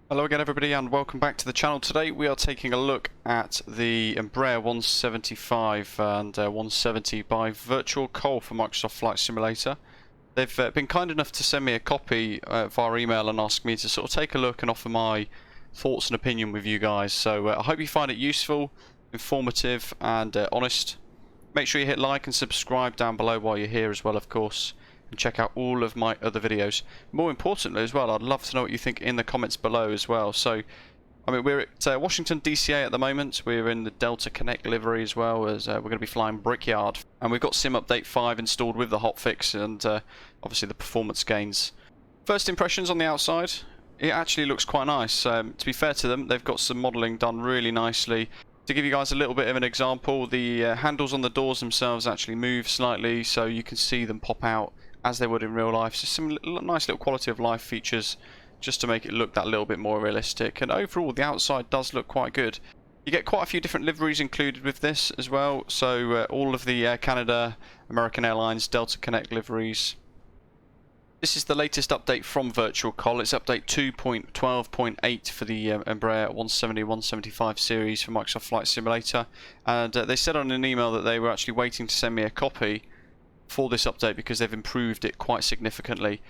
Hello again everybody and welcome back to the channel. Today we are taking a look at the Embraer 175 and 170 by VirtualCol for Microsoft Flight Simulator. They've been kind enough to send me a copy via email and ask me to sort of take a look and offer my thoughts and opinion with you guys. So I hope you find it useful, informative and honest. Make sure you hit like and subscribe down below while you're here as well, of course. And check out all of my other videos. More importantly as well, I'd love to know what you think in the comments below as well. So, I mean, we're at Washington DCA at the moment. We're in the Delta Connect livery as well, as we're going to be flying Brickyard. And we've got Sim Update 5 installed with the hotfix and obviously the performance gains. First impressions on the outside, it actually looks quite nice. To be fair to them, they've got some modelling done really nicely. To give you guys a little bit of an example, the handles on the doors themselves actually move slightly, so you can see them pop out as they would in real life. So some nice little quality of life features just to make it look that little bit more realistic. And overall the outside does look quite good. You get quite a few different liveries included with this as well. So all of the Air Canada, American Airlines, Delta Connect liveries. This is the latest update from VirtualCol. It's update 2.12.8 for the Embraer 170-175 series for Microsoft Flight Simulator. And they said on an email that they were actually waiting to send me a copy for this update because they've improved it quite significantly.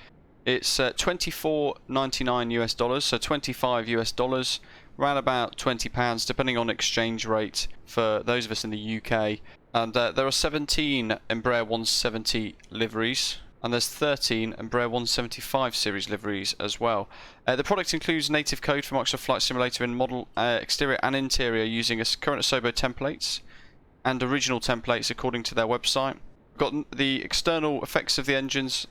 It's $24.99 US, so 25 US dollars, around about £20 depending on exchange rate for those of us in the UK. And there are 17 Embraer 170 liveries and there's 13 Embraer 175 series liveries as well. The product includes native code for Microsoft Flight Simulator in model, exterior and interior using current Asobo templates and original templates according to their website. Got the external effects of the engines,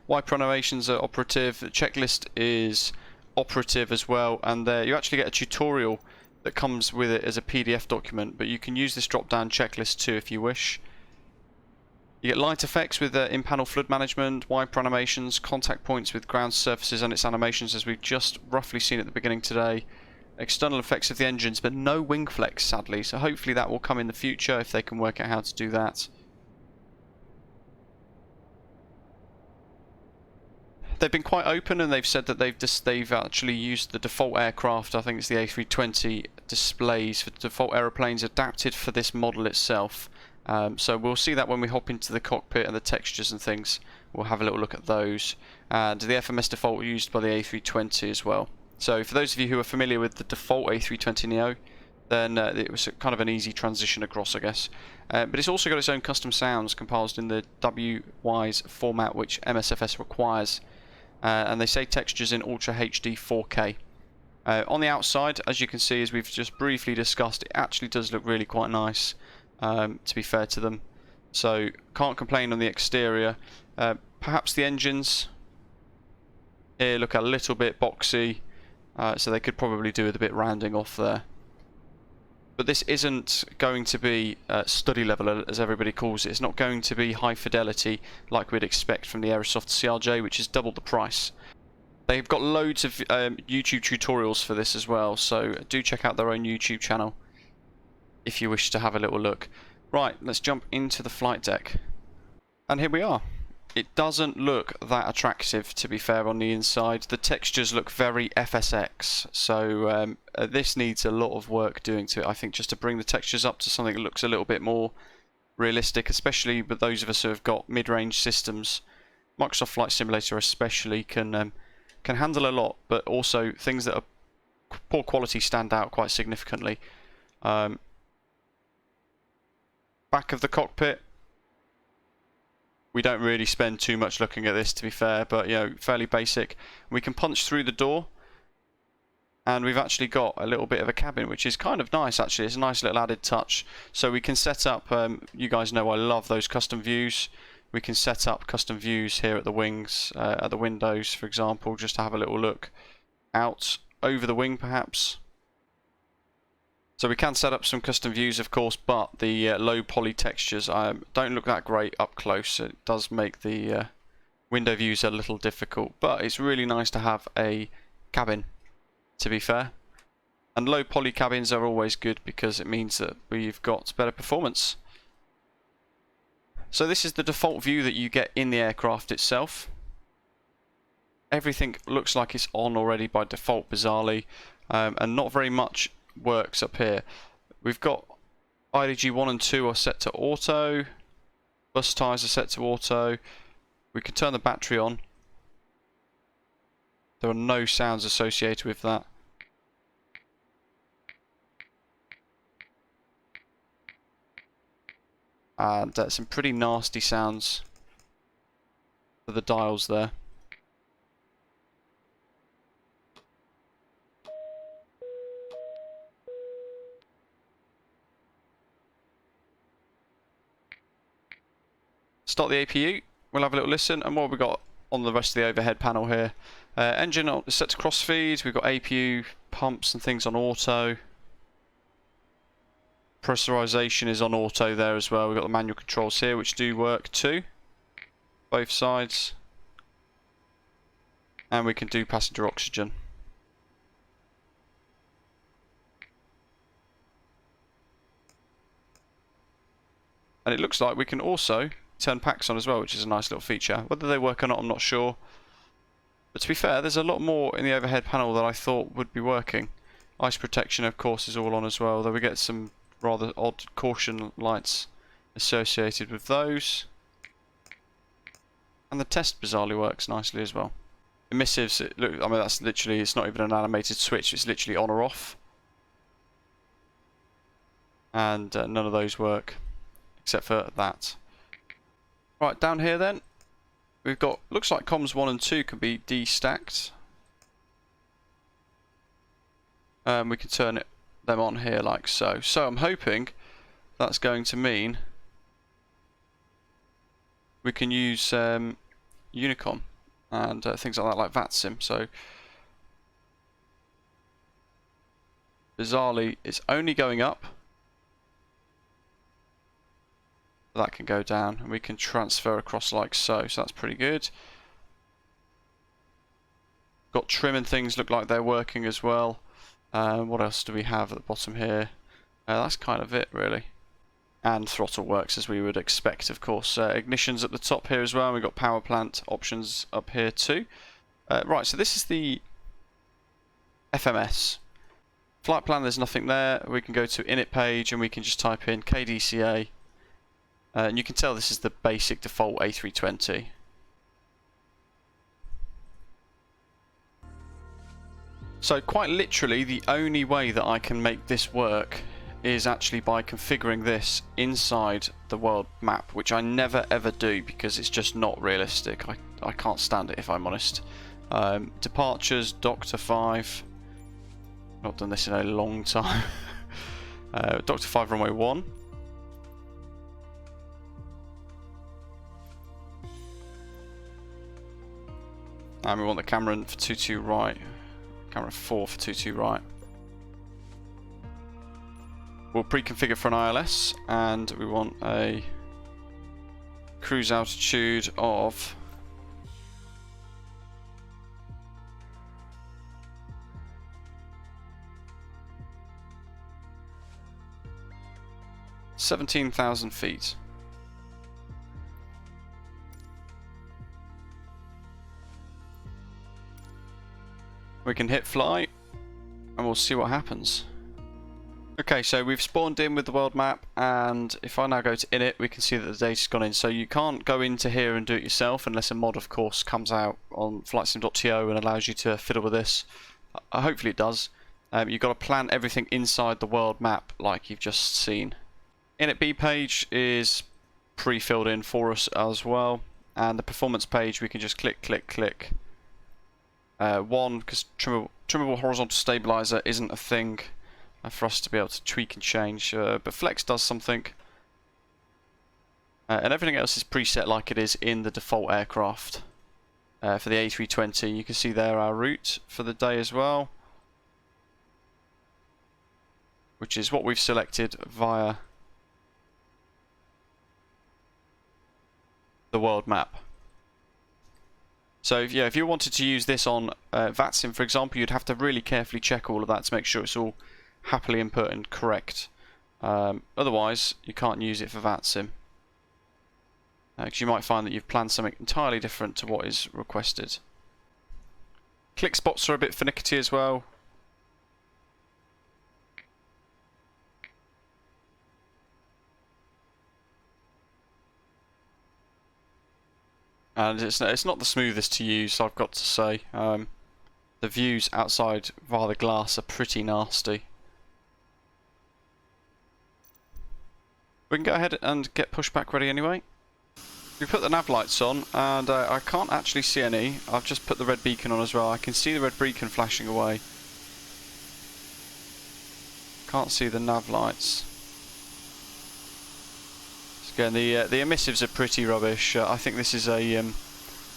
wiper animations are operative, the checklist is operative as well, and you actually get a tutorial that comes with it as a PDF document, but you can use this drop down checklist too if you wish. You get light effects with in-panel flood management, wiper animations, contact points with ground surfaces and its animations as we've just roughly seen at the beginning today. External effects of the engines, but no wing flex sadly, so hopefully that will come in the future if they can work out how to do that. They've been quite open and they've said that they've actually used the default aircraft, I think it's the A320 displays for default aeroplanes adapted for this model itself. So we'll see that when we hop into the cockpit and the textures and things. We'll have a little look at those. And the FMS default used by the A320 as well. So for those of you who are familiar with the default A320neo, then it was kind of an easy transition across, I guess. But it's also got its own custom sounds compiled in the WWise format which MSFS requires. And they say textures in Ultra HD 4K. On the outside, as you can see, as we've just briefly discussed, it actually does look really quite nice, to be fair to them. So, can't complain on the exterior. Perhaps the engines here look a little bit boxy, so they could probably do with a bit rounding off there. But this isn't going to be study level, as everybody calls it. It's not going to be high fidelity like we'd expect from the Aerosoft CRJ, which is double the price. They've got loads of YouTube tutorials for this as well, so do check out their own YouTube channel if you wish to have a little look. Right, let's jump into the flight deck. And here we are. It doesn't look that attractive, to be fair, on the inside. The textures look very FSX, so this needs a lot of work doing to it, I think, just to bring the textures up to something that looks a little bit more realistic, especially with those of us who have got mid-range systems. Microsoft Flight Simulator especially can handle a lot, but also things that are poor quality stand out quite significantly. Back of the cockpit. We don't really spend too much looking at this, to be fair, but you know, fairly basic. We can punch through the door, and we've actually got a little bit of a cabin, which is kind of nice actually. It's a nice little added touch. So we can set up, you guys know I love those custom views. We can set up custom views here at the wings, at the windows, for example, just to have a little look out over the wing perhaps. So we can set up some custom views, of course, but the low poly textures don't look that great up close. It does make the window views a little difficult, but it's really nice to have a cabin, to be fair. And low poly cabins are always good because it means that we've got better performance. So this is the default view that you get in the aircraft itself. everything looks like it's on already by default, bizarrely, and not very much works up here. We've got IDG 1 and 2 are set to auto, bus tyres are set to auto. We can turn the battery on. There are no sounds associated with that. And some pretty nasty sounds for the dials there. Start the APU, we'll have a little listen, and what have we got on the rest of the overhead panel here? Engine is set to crossfeed, we've got APU, pumps and things on auto. Pressurization is on auto there as well. We've got the manual controls here which do work too, both sides. And we can do passenger oxygen. And it looks like we can also turn packs on as well, which is a nice little feature. Whether they work or not, I'm not sure. But to be fair, there's a lot more in the overhead panel that I thought would be working. Ice protection, of course, is all on as well, though we get some rather odd caution lights associated with those. And the test bizarrely works nicely as well. Emissives, I mean, that's literally, it's not even an animated switch, it's literally on or off. And none of those work, except for that. Right, down here then, we've got, looks like comms 1 and 2 can be destacked. We can turn them on here like so. So I'm hoping that's going to mean we can use Unicom and things like that, like VATSIM. So bizarrely, it's only going up. That can go down, and we can transfer across like so. So that's pretty good. Got trim and things look like they're working as well. What else do we have at the bottom here? That's kind of it, really. And throttle works as we would expect, of course. Ignition's at the top here as well. And we've got power plant options up here too. Right, so this is the FMS. Flight plan, there's nothing there. We can go to init page and we can just type in KDCA. And you can tell this is the basic default A320. So quite literally, the only way that I can make this work is actually by configuring this inside the world map, which I never ever do because it's just not realistic. I can't stand it, if I'm honest. Departures, Doctor 5. Not done this in a long time. Doctor 5 runway 1. And we want the camera for 22 right. Camera 4 for 22 right. We'll pre-configure for an ILS, and we want a cruise altitude of 17,000 feet. We can hit fly and we'll see what happens. Okay, so we've spawned in with the world map, and if I now go to init, we can see that the data's gone in. So you can't go into here and do it yourself unless a mod, of course, comes out on flightsim.to and allows you to fiddle with this. Hopefully it does. You've got to plan everything inside the world map like you've just seen. Init B page is pre-filled in for us as well, and the performance page we can just click, click, click. One, because trimmable horizontal stabilizer isn't a thing for us to be able to tweak and change, but Flex does something. And everything else is preset like it is in the default aircraft. For the A320, you can see there our route for the day as well, which is what we've selected via the world map. So yeah, if you wanted to use this on VATSIM, for example, you'd have to really carefully check all of that to make sure it's all happily input and correct. Otherwise, you can't use it for VATSIM. Because you might find that you've planned something entirely different to what is requested. Click spots are a bit finicky as well. And it's not the smoothest to use, I've got to say. The views outside via the glass are pretty nasty. We can go ahead and get pushback ready anyway. We put the nav lights on, and I can't actually see any. I've just put the red beacon on as well. I can see the red beacon flashing away. Can't see the nav lights. Again, the emissives are pretty rubbish. I think this is a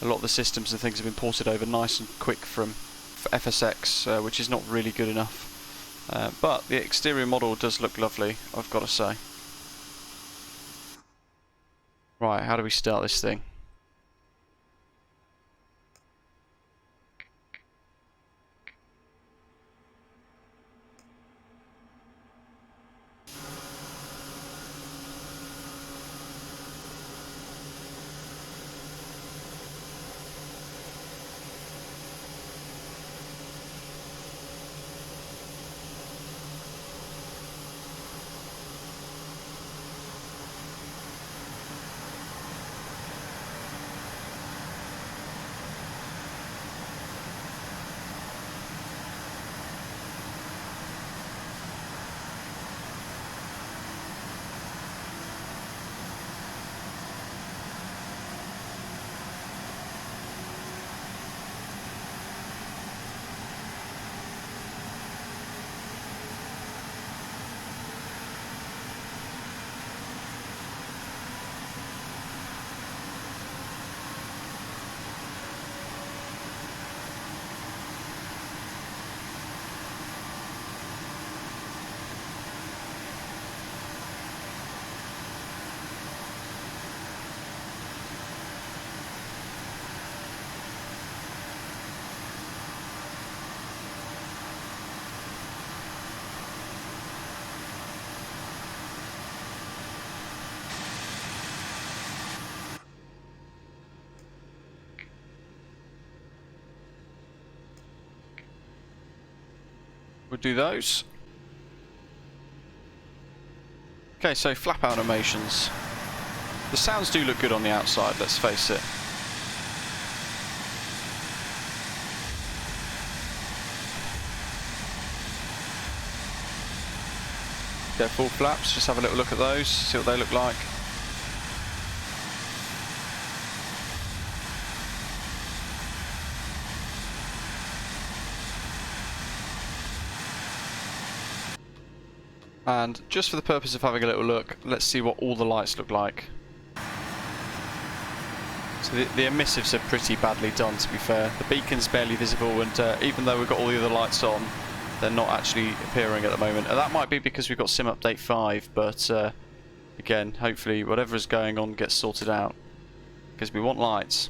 lot of the systems and things have been ported over nice and quick from FSX, which is not really good enough. But the exterior model does look lovely, I've got to say. Right, how do we start this thing? We'll do those. Okay, so flap animations. The sounds do look good on the outside, let's face it. Okay, full flaps, just have a little look at those, see what they look like. And just for the purpose of having a little look, let's see what all the lights look like. So the emissives are pretty badly done, to be fair. The beacon's barely visible, and even though we've got all the other lights on, they're not actually appearing at the moment. And that might be because we've got Sim Update 5, but again, hopefully whatever is going on gets sorted out. Because we want lights.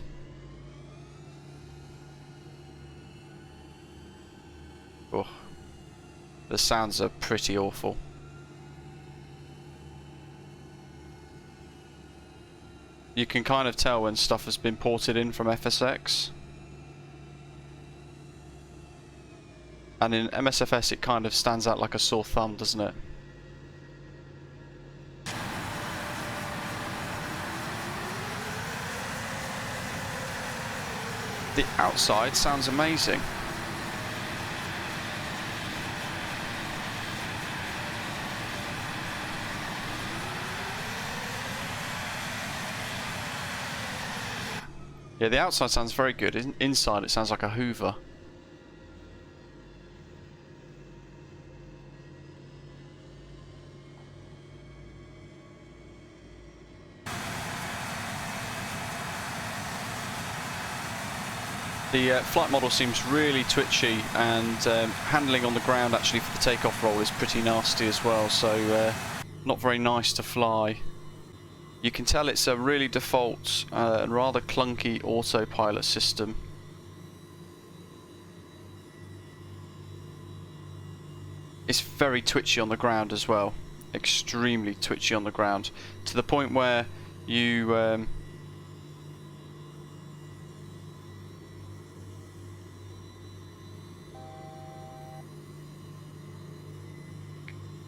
Oh, the sounds are pretty awful. You can kind of tell when stuff has been ported in from FSX. And in MSFS it kind of stands out like a sore thumb, doesn't it? The outside sounds amazing. Yeah, the outside sounds very good. Inside it sounds like a Hoover. The flight model seems really twitchy, and handling on the ground actually for the takeoff roll is pretty nasty as well, so not very nice to fly. You can tell it's a really default and rather clunky autopilot system. It's very twitchy on the ground as well, extremely twitchy on the ground, to the point where you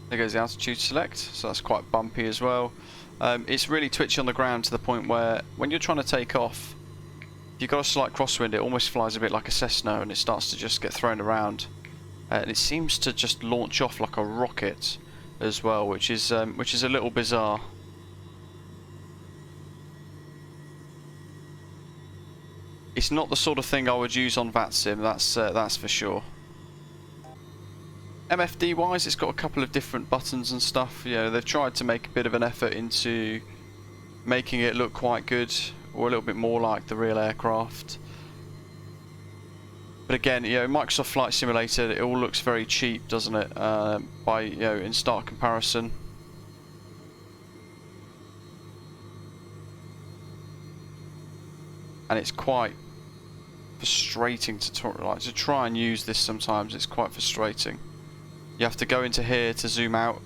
There goes the altitude select, so that's quite bumpy as well. It's really twitchy on the ground to the point where when you're trying to take off, if you've got a slight crosswind, it almost flies a bit like a Cessna and it starts to just get thrown around. And it seems to just launch off like a rocket as well, which is a little bizarre. It's not the sort of thing I would use on VATSIM, that's for sure. MFD wise, it's got a couple of different buttons and stuff. You know, they've tried to make a bit of an effort into making it look quite good, or a little bit more like the real aircraft. But again, you know, Microsoft Flight Simulator, it all looks very cheap, doesn't it? In stark comparison. And it's quite frustrating to try and use this sometimes. It's quite frustrating. You have to go into here to zoom out,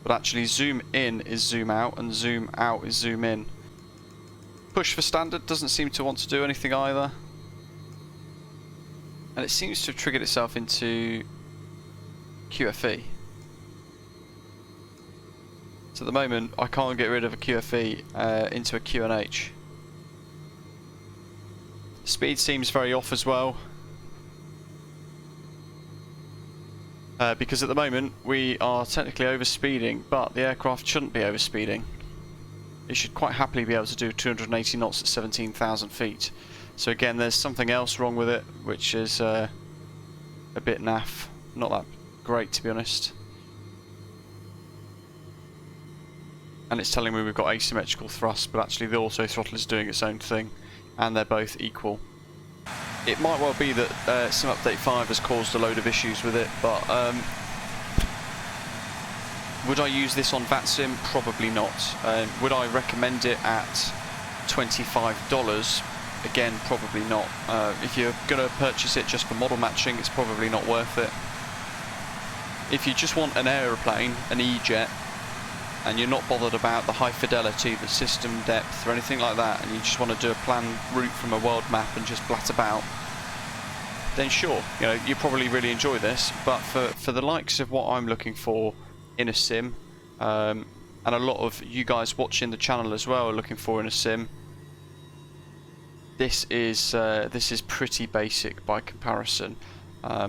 but actually zoom in is zoom out and zoom out is zoom in. Push for standard doesn't seem to want to do anything either, and it seems to have triggered itself into QFE. So at the moment I can't get rid of a QFE into a QNH. Speed seems very off as well. Because at the moment we are technically overspeeding, but the aircraft shouldn't be overspeeding. It should quite happily be able to do 280 knots at 17,000 feet. So again, there's something else wrong with it, which is a bit naff. Not that great, to be honest. And it's telling me we've got asymmetrical thrust, but actually the auto throttle is doing its own thing, and they're both equal. It might well be that Sim Update 5 has caused a load of issues with it, but would I use this on VATSIM? Probably not. Would I recommend it at $25? Again, probably not. If you're going to purchase it just for model matching, it's probably not worth it. If you just want an aeroplane, an E-Jet, and you're not bothered about the high fidelity, the system depth or anything like that, and you just want to do a planned route from a world map and just blat about, then sure, you know, you probably really enjoy this. But for the likes of what I'm looking for in a sim, and a lot of you guys watching the channel as well are looking for in a sim, this is pretty basic by comparison. I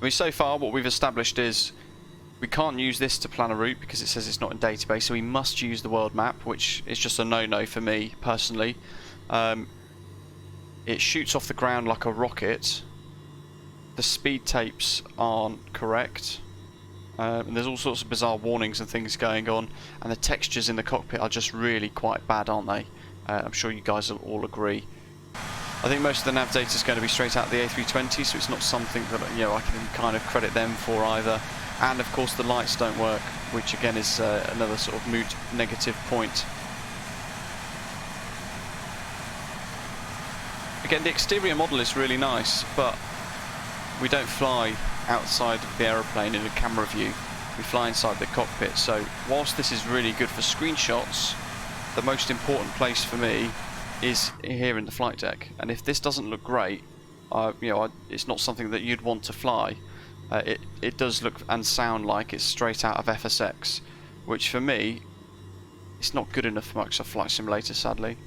mean, so far what we've established is we can't use this to plan a route because it says it's not in database, so we must use the world map, which is just a no-no for me personally. It shoots off the ground like a rocket. The speed tapes aren't correct. And there's all sorts of bizarre warnings and things going on, and the textures in the cockpit are just really quite bad, aren't they? I'm sure you guys will all agree. I think most of the nav data is going to be straight out of the A320, so it's not something that, you know, I can kind of credit them for either. And of course the lights don't work, which again is another sort of moot negative point. Again, the exterior model is really nice, but we don't fly outside of the aeroplane in a camera view. We fly inside the cockpit, so whilst this is really good for screenshots, the most important place for me is here in the flight deck. And if this doesn't look great, it's not something that you'd want to fly. It does look and sound like it's straight out of FSX, which for me, it's not good enough for Microsoft Flight Simulator, sadly.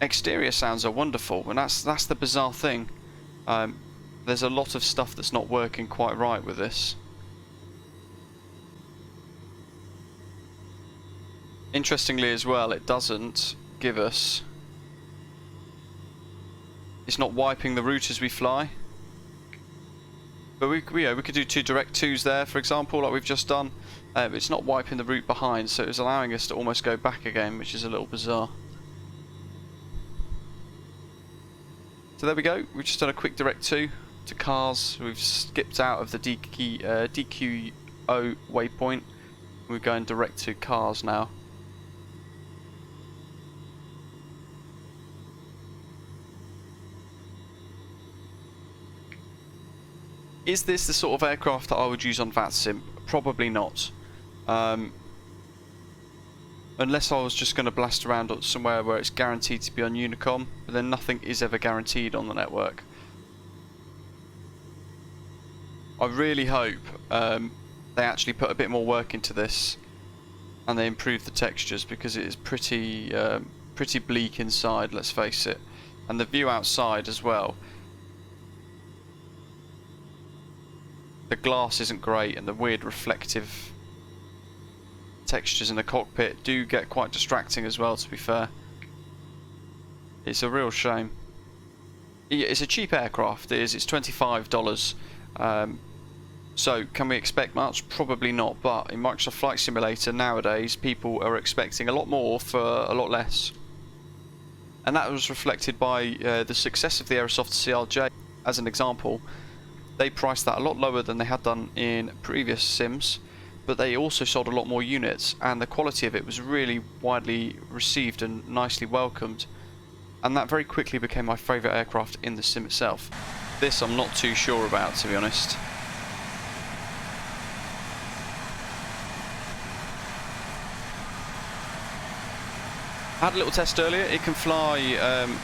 Exterior sounds are wonderful, and that's the bizarre thing. There's a lot of stuff that's not working quite right with this. Interestingly as well, it doesn't give us... It's not wiping the route as we fly. But we could do two direct twos there, for example, like we've just done. It's not wiping the route behind, so it's allowing us to almost go back again, which is a little bizarre. So there we go, we've just done a quick direct two to cars. We've skipped out of the DQO waypoint. We're going direct to cars now. Is this the sort of aircraft that I would use on VATSIM? Probably not. Unless I was just going to blast around somewhere where it's guaranteed to be on Unicom, but then nothing is ever guaranteed on the network. I really hope they actually put a bit more work into this and they improve the textures, because it is pretty bleak inside, let's face it, and the view outside as well. The glass isn't great, and the weird reflective textures in the cockpit do get quite distracting as well, to be fair. It's a real shame. It's a cheap aircraft, it is. It's $25. So can we expect much? Probably not, but in Microsoft Flight Simulator nowadays people are expecting a lot more for a lot less. And that was reflected by the success of the Aerosoft CRJ. As an example, they priced that a lot lower than they had done in previous sims, but they also sold a lot more units, and the quality of it was really widely received and nicely welcomed, and that very quickly became my favourite aircraft in the sim itself. This I'm not too sure about, to be honest. I had a little test earlier. It can fly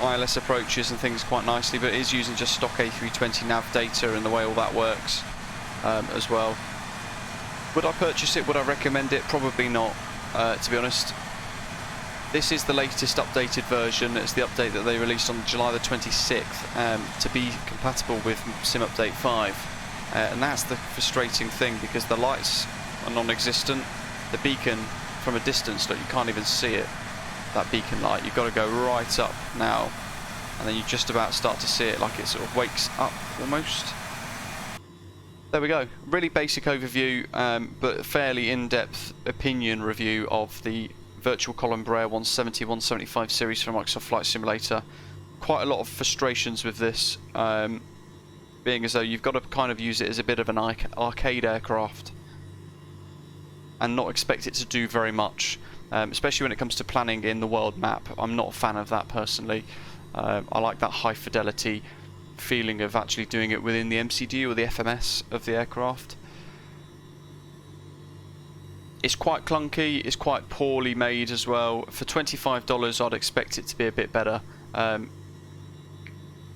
ILS approaches and things quite nicely, but it is using just stock A320 nav data and the way all that works as well. Would I purchase it? Would I recommend it? Probably not, to be honest. This is the latest updated version. It's the update that they released on July the 26th to be compatible with Sim Update 5. And that's the frustrating thing, because the lights are non-existent. The beacon from a distance, look, you can't even see it. That beacon light, you've got to go right up now, and then you just about start to see it, like it sort of wakes up almost. There we go. Really basic overview, but fairly in-depth opinion review of the VirtualCol Embraer 170, 175 series from Microsoft Flight Simulator. Quite a lot of frustrations with this, being as though you've got to kind of use it as a bit of an arcade aircraft and not expect it to do very much. Especially when it comes to planning in the world map. I'm not a fan of that personally. I like that high fidelity feeling of actually doing it within the MCD or the FMS of the aircraft. It's quite clunky, it's quite poorly made as well. For $25 I'd expect it to be a bit better. You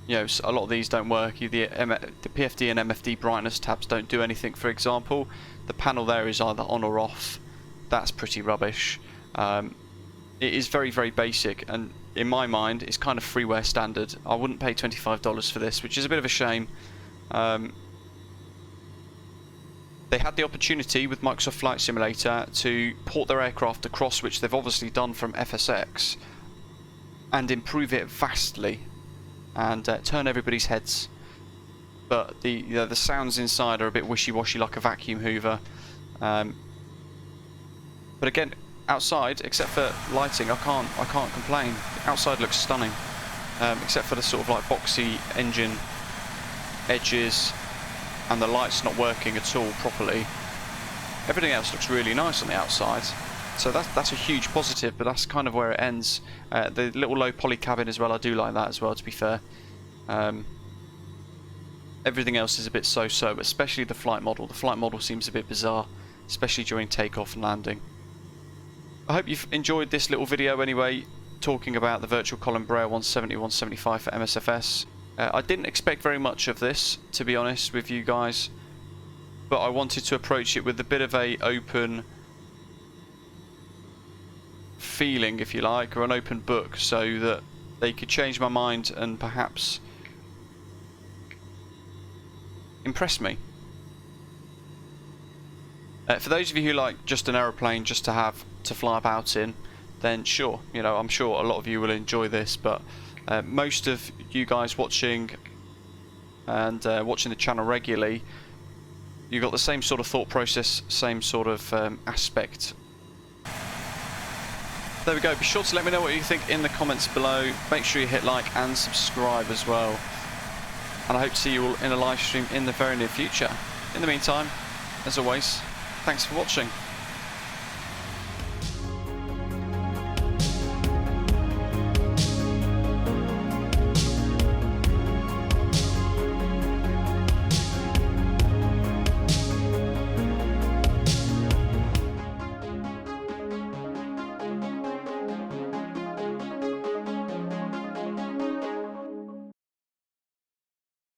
know, a lot of these don't work. The PFD and MFD brightness tabs don't do anything, for example. The panel there is either on or off. That's pretty rubbish. It is very, very basic, and in my mind it's kind of freeware standard. I wouldn't pay $25 for this, which is a bit of a shame. They had the opportunity with Microsoft Flight Simulator to port their aircraft across, which they've obviously done from FSX, and improve it vastly and turn everybody's heads. But the sounds inside are a bit wishy-washy, like a vacuum hoover. But again, outside, except for lighting, I can't complain. The outside looks stunning, except for the sort of like boxy engine edges and the lights not working at all properly. Everything else looks really nice on the outside, so that's a huge positive. But that's kind of where it ends. The little low poly cabin as well, I do like that as well, to be fair. Everything else is a bit so-so, especially the flight model. The flight model seems a bit bizarre, especially during takeoff and landing. I hope you've enjoyed this little video anyway, talking about the VirtualCol Embraer 170, 175 for MSFS. I didn't expect very much of this, to be honest with you guys, but I wanted to approach it with a bit of a open feeling, if you like, or an open book, so that they could change my mind and perhaps impress me. For those of you who like just an aeroplane just to have to fly about in, then sure, you know, I'm sure a lot of you will enjoy this. But most of you guys watching and watching the channel regularly, you've got the same sort of thought process, same sort of aspect. There we go. Be sure to let me know what you think in the comments below. Make sure you hit like and subscribe as well. And I hope to see you all in a live stream in the very near future. In the meantime, as always, thanks for watching.